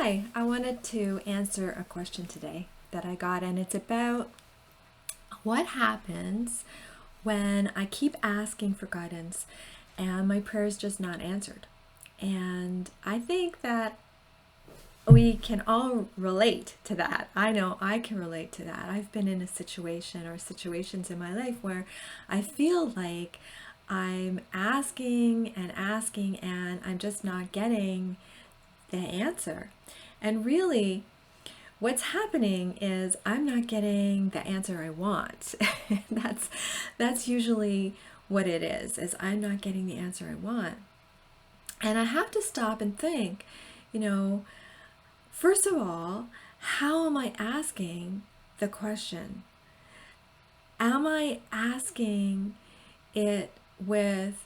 Hi, I wanted to answer a question today that I got, and it's about what happens when I keep asking for guidance and my prayer is just not answered. And I think that we can all relate to that. I know I can relate to that. I've been in a situation or situations in my life where I feel like I'm asking and asking and I'm just not getting the answer. And really, what's happening is I'm not getting the answer I want. that's usually what it is I'm not getting the answer I want. And I have to stop and think, you know, first of all, how am I asking the question? Am I asking it with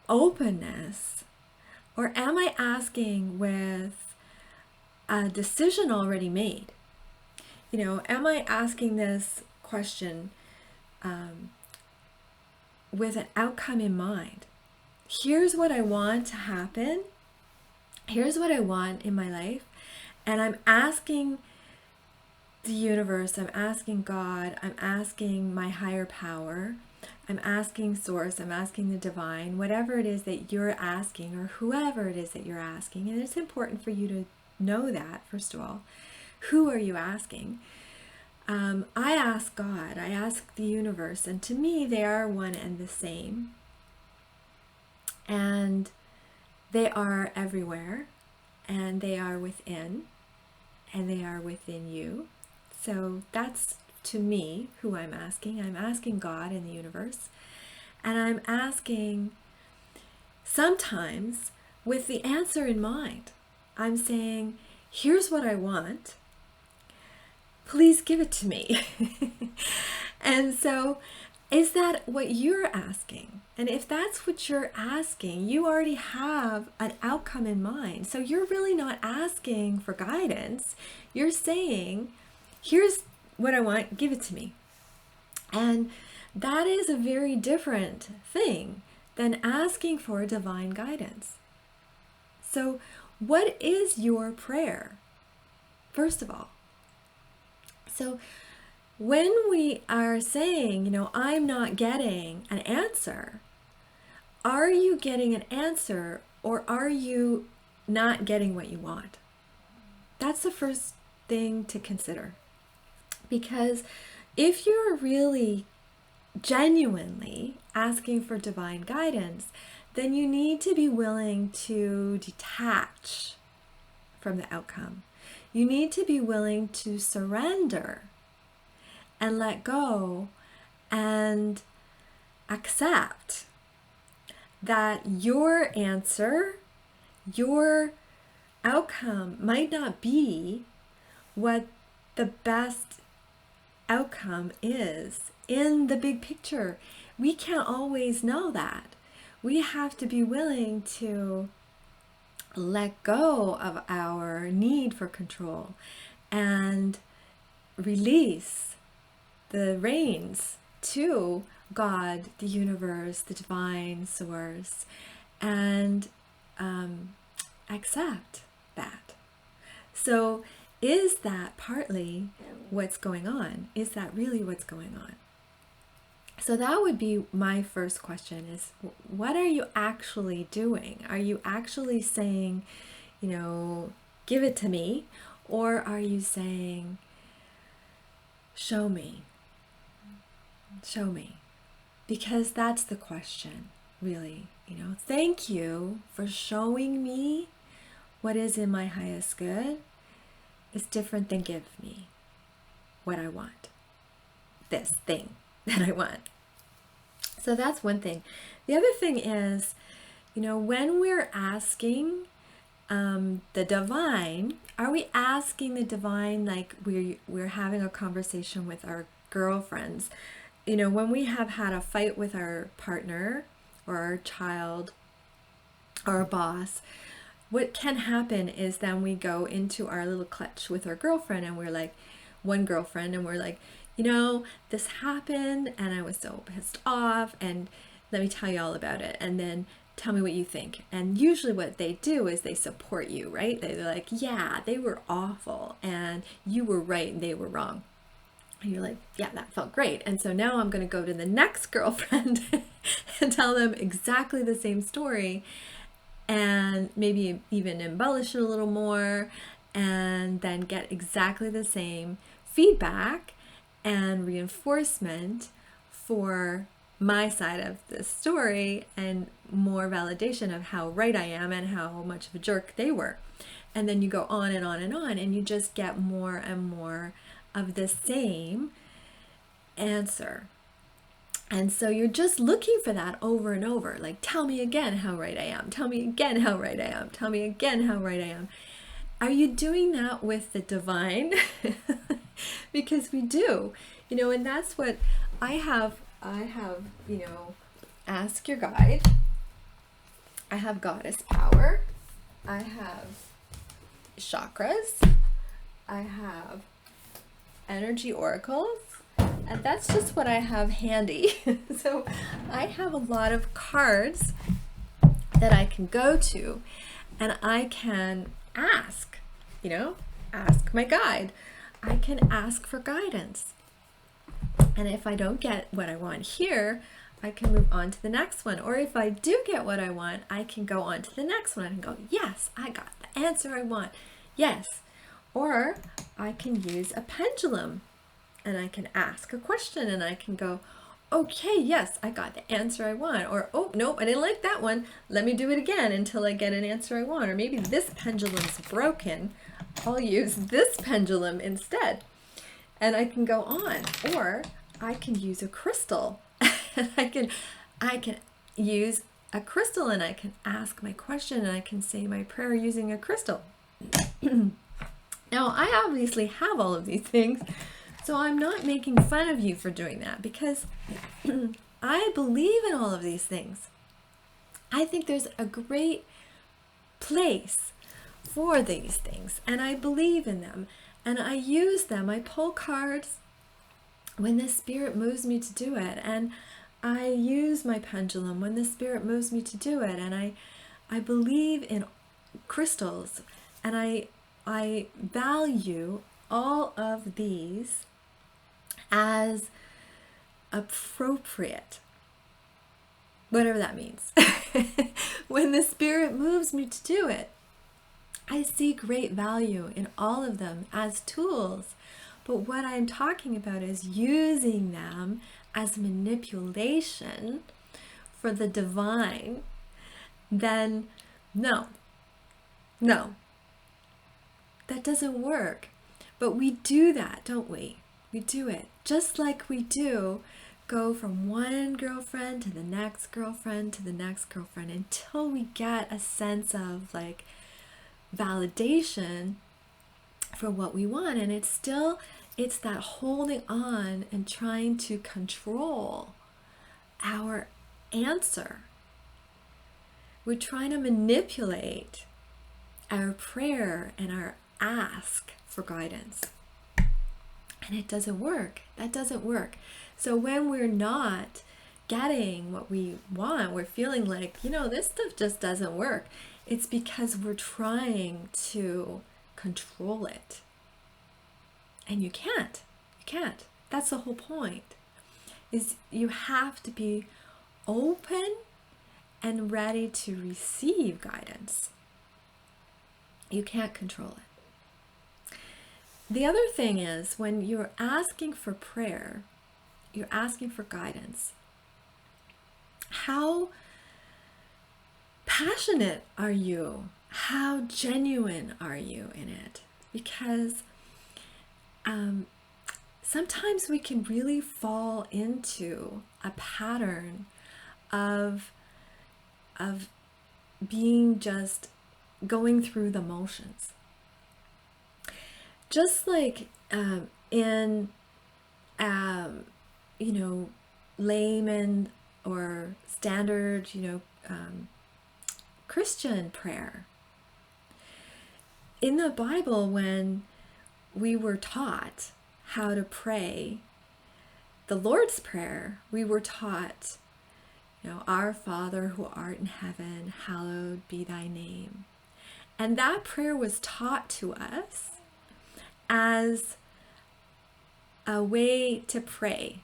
openness, or am I asking with a decision already made? Am I asking this question with an outcome in mind? Here's what I want to happen. Here's what I want in my life. And I'm asking the universe, I'm asking God, I'm asking my higher power, I'm asking source, I'm asking the divine, whatever it is that you're asking, or whoever it is that you're asking. And it's important for you to know that, first of all. Who are you asking? I ask God, I ask the universe, and to me they are one and the same. And they are everywhere, and they are within, and they are within you. So that's, to me, who I'm asking. I'm asking God and the universe. And I'm asking sometimes with the answer in mind. I'm saying, here's what I want. Please give it to me. And so, is that what you're asking? And if that's what you're asking, you already have an outcome in mind. So you're really not asking for guidance. You're saying, here's what I want, give it to me. And that is a very different thing than asking for divine guidance. So what is your prayer, first of all? So when we are saying, I'm not getting an answer, are you getting an answer, or are you not getting what you want? That's the first thing to consider. Because if you're really genuinely asking for divine guidance, then you need to be willing to detach from the outcome. You need to be willing to surrender and let go and accept that your answer, your outcome might not be what the best outcome is in the big picture. We can't always know that. We have to be willing to let go of our need for control and release the reins to God, the universe, the divine source, and accept that. So is that partly what's going on? Is that really what's going on? So that would be my first question, is what are you actually doing? Are you actually saying, give it to me? Or are you saying, show me? Show me. Because that's the question, really. Thank you for showing me what is in my highest good. It's different than give me what I want. This thing that I want. So that's one thing. The other thing is, when we're asking the divine, are we asking the divine like we're having a conversation with our girlfriends? When we have had a fight with our partner or our child or a boss, what can happen is then we go into our little clutch with our girlfriend and we're like, one girlfriend, and we're like, this happened and I was so pissed off and let me tell you all about it. And then tell me what you think. And usually what they do is they support you, right? They're like, yeah, they were awful and you were right and they were wrong. And you're like, yeah, that felt great. And so now I'm going to go to the next girlfriend and tell them exactly the same story and maybe even embellish it a little more and then get exactly the same feedback and reinforcement for my side of the story and more validation of how right I am and how much of a jerk they were. And then you go on and on and on, and you just get more and more of the same answer. And so you're just looking for that over and over. Like, tell me again how right I am. Tell me again how right I am. Tell me again how right I am. Are you doing that with the divine? Because we do, and that's what I have, ask your guide. I have goddess power. I have chakras. I have energy oracles. And that's just what I have handy. So I have a lot of cards that I can go to and I can ask my guide. I can ask for guidance. And if I don't get what I want here, I can move on to the next one. Or if I do get what I want, I can go on to the next one and go, yes, I got the answer I want. Yes. Or I can use a pendulum and I can ask a question and I can go, okay, yes, I got the answer I want. Or, oh, nope, I didn't like that one. Let me do it again until I get an answer I want. Or maybe this pendulum's broken. I'll use this pendulum instead. And I can go on. Or I can use a crystal. And I can use a crystal and I can ask my question and I can say my prayer using a crystal. Now, I obviously have all of these things, so I'm not making fun of you for doing that because I believe in all of these things. I think there's a great place for these things and I believe in them and I use them. I pull cards when the spirit moves me to do it, and I use my pendulum when the spirit moves me to do it, and I believe in crystals, and I value all of these as appropriate, whatever that means. When the spirit moves me to do it, I see great value in all of them as tools. But what I'm talking about is using them as manipulation for the divine. Then no, that doesn't work. But we do that, don't we? We do it just like we do go from one girlfriend to the next girlfriend to the next girlfriend until we get a sense of like validation for what we want. And it's that holding on and trying to control our answer. We're trying to manipulate our prayer and our ask for guidance. And it doesn't work. That doesn't work. So when we're not getting what we want, we're feeling like, this stuff just doesn't work. It's because we're trying to control it. And you can't. That's the whole point. Is you have to be open and ready to receive guidance. You can't control it. The other thing is when you're asking for prayer, you're asking for guidance. How passionate are you? How genuine are you in it? Because sometimes we can really fall into a pattern of being just going through the motions. Just like in layman or standard Christian prayer. In the Bible, when we were taught how to pray the Lord's Prayer, we were taught, Our Father who art in heaven, hallowed be thy name. And that prayer was taught to us as a way to pray,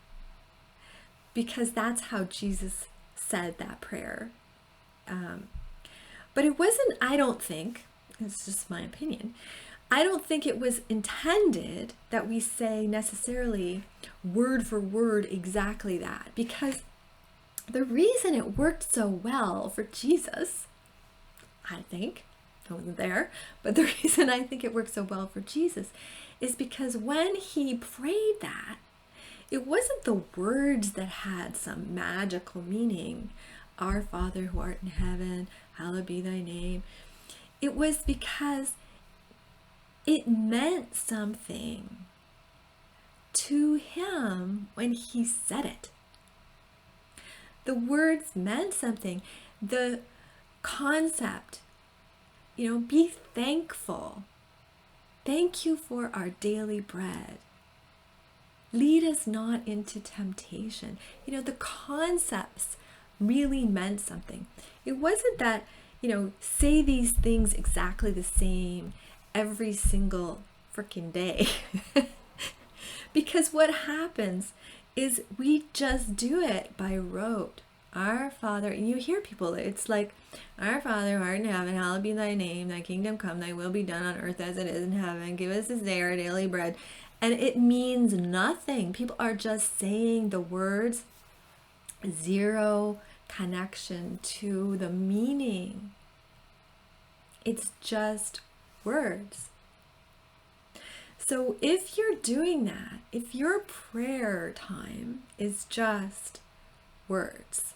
because that's how Jesus said that prayer. But it wasn't, I don't think, it's just my opinion, I don't think it was intended that we say necessarily word for word exactly that, because the reason it worked so well for Jesus, I think, I wasn't there, but the reason I think it worked so well for Jesus is because when he prayed that, it wasn't the words that had some magical meaning. Our Father who art in heaven, hallowed be thy name. It was because it meant something to him when he said it. The words meant something. The concept, be thankful. Thank you for our daily bread. Lead us not into temptation. The concepts really meant something. It wasn't that, say these things exactly the same every single freaking day. Because what happens is we just do it by rote. Our Father, and you hear people, it's like, our Father who art in heaven, hallowed be thy name, thy kingdom come, thy will be done on earth as it is in heaven. Give us this day our daily bread. And it means nothing. People are just saying the words, zero connection to the meaning. It's just words. So if you're doing that, if your prayer time is just words,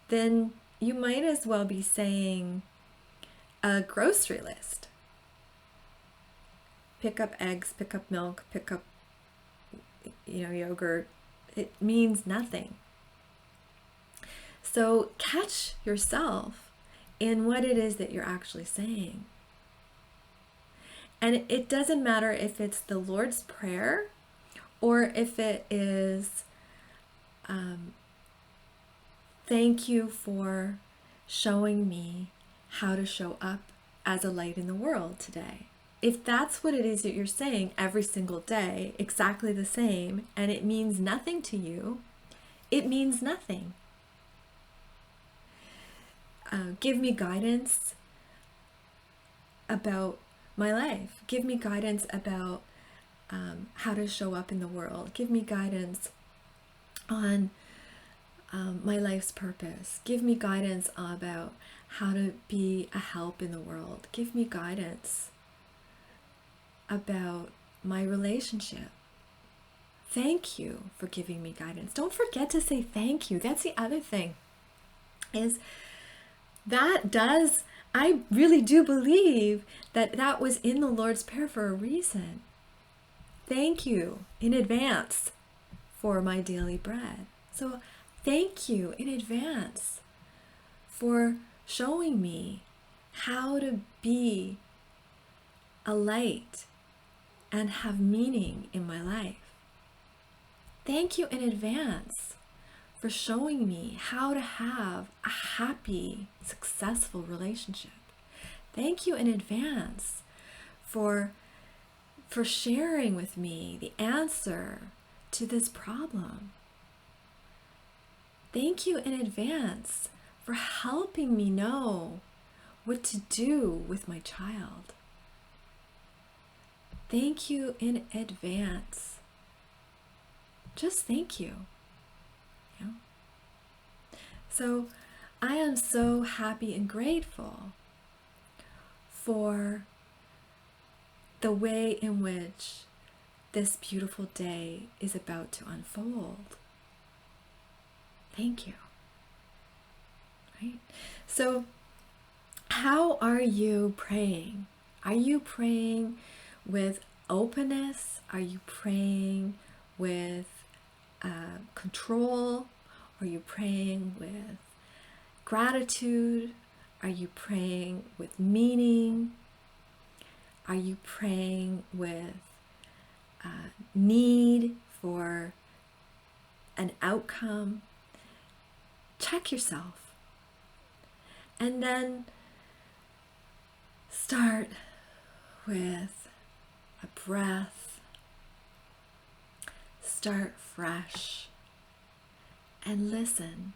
then you might as well be saying a grocery list. Pick up eggs, pick up milk, pick up, yogurt. It means nothing. So catch yourself in what it is that you're actually saying. And it doesn't matter if it's the Lord's Prayer or if it is, thank you for showing me how to show up as a light in the world today. If that's what it is that you're saying every single day, exactly the same, and it means nothing to you, it means nothing. Give me guidance about my life. Give me guidance about how to show up in the world. Give me guidance on my life's purpose. Give me guidance about how to be a help in the world. Give me guidance about my relationship. Thank you for giving me guidance. Don't forget to say thank you. That's the other thing, is I really do believe that was in the Lord's Prayer for a reason. Thank you in advance for my daily bread. So thank you in advance for showing me how to be a light and have meaning in my life. Thank you in advance for showing me how to have a happy, successful relationship. Thank you in advance for sharing with me the answer to this problem. Thank you in advance for helping me know what to do with my child. Thank you in advance. Just thank you. So I am so happy and grateful for the way in which this beautiful day is about to unfold. Thank you. Right? So how are you praying? Are you praying with openness? Are you praying with control? Are you praying with gratitude? Are you praying with meaning? Are you praying with need for an outcome? check yourself. And then start with a breath. Start fresh and listen.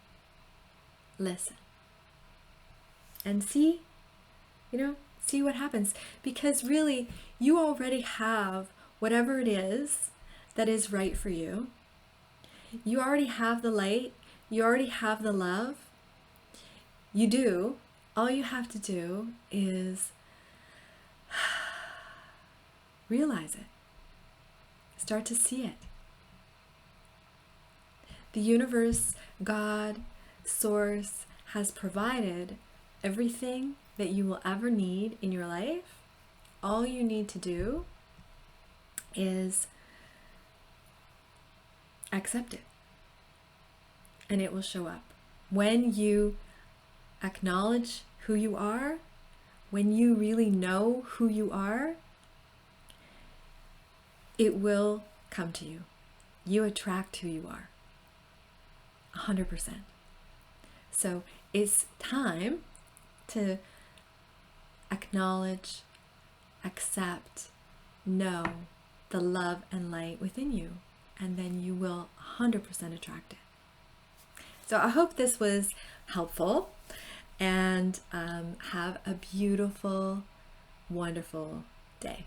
Listen. And see, see what happens. Because really, you already have whatever it is that is right for you. You already have the light. You already have the love. You do. All you have to do is realize it. Start to see it. The universe, God, Source has provided everything that you will ever need in your life. All you need to do is accept it, and it will show up. When you acknowledge who you are, when you really know who you are, it will come to you. You attract who you are, 100%. So it's time to acknowledge, accept, know the love and light within you, and then you will 100% attract it. So I hope this was helpful, and have a beautiful, wonderful day.